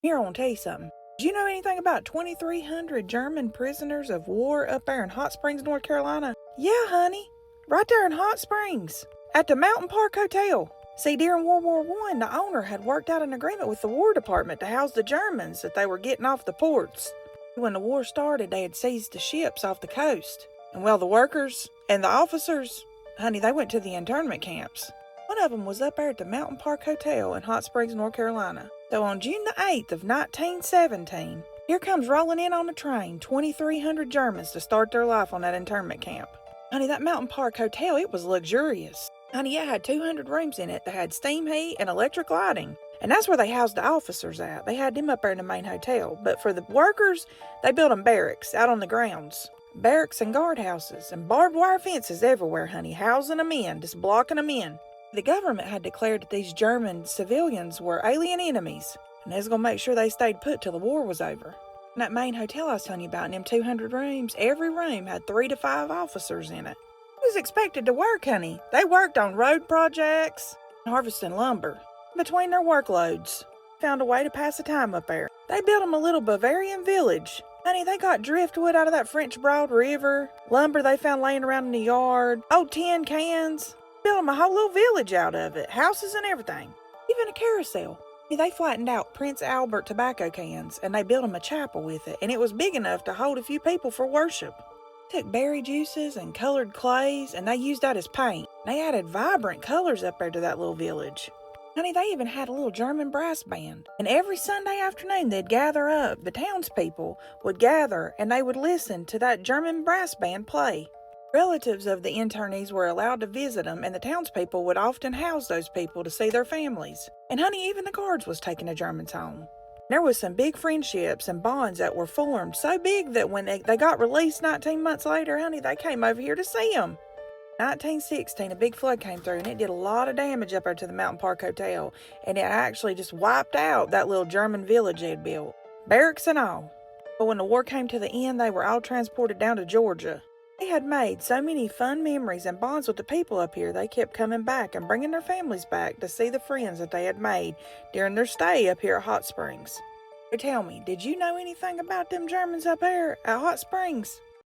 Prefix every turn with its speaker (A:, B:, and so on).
A: Here, I want to tell you something. Do you know anything about 2,300 German prisoners of war up there in Hot Springs, North Carolina? Yeah, honey. Right there in Hot Springs. At the Mountain Park Hotel. See, during World War I, the owner had worked out an agreement with the War Department to house the Germans that they were getting off the ports. When the war started, they had seized the ships off the coast. And well, the workers and the officers, honey, they went to the internment camps. One of them was up there at the Mountain Park Hotel in Hot Springs, North Carolina. So on June the 8th of 1917, here comes rolling in on the train 2,300 Germans to start their life on that internment camp. Honey, that Mountain Park Hotel, it was luxurious. Honey, it had 200 rooms in it that had steam heat and electric lighting. And that's where they housed the officers at. They had them up there in the main hotel. But for the workers, they built them barracks out on the grounds. Barracks and guardhouses and barbed wire fences everywhere, honey, housing them in, just blocking them in. The government had declared that these German civilians were alien enemies, and they was going to make sure they stayed put till the war was over. And that main hotel I was telling you about, in them 200 rooms, every room had 3 to 5 officers in it. Who was expected to work, honey? They worked on road projects, harvesting lumber. Between their workloads, found a way to pass the time up there. They built them a little Bavarian village. Honey, they got driftwood out of that French Broad River, lumber they found laying around in the yard, old tin cans. Built them a whole little village out of it, houses and everything, even a carousel. They flattened out Prince Albert tobacco cans, and they built them a chapel with it, and it was big enough to hold a few people for worship. Took berry juices and colored clays, and they used that as paint. They added vibrant colors up there to that little village. Honey, they even had a little German brass band, and every Sunday afternoon they'd gather up. The townspeople would gather, and they would listen to that German brass band play. Relatives of the internees were allowed to visit them, and the townspeople would often house those people to see their families. And honey, even the guards was taking the Germans home. There was some big friendships and bonds that were formed, so big that when they got released 19 months later, honey, they came over here to see them. 1916, a big flood came through, and it did a lot of damage up there to the Mountain Park Hotel, and it actually just wiped out that little German village they had built, barracks and all. But when the war came to the end, they were all transported down to Georgia. They had made so many fun memories and bonds with the people up here, they kept coming back and bringing their families back to see the friends that they had made during their stay up here at Hot Springs. So tell me, did you know anything about them Germans up there at Hot Springs?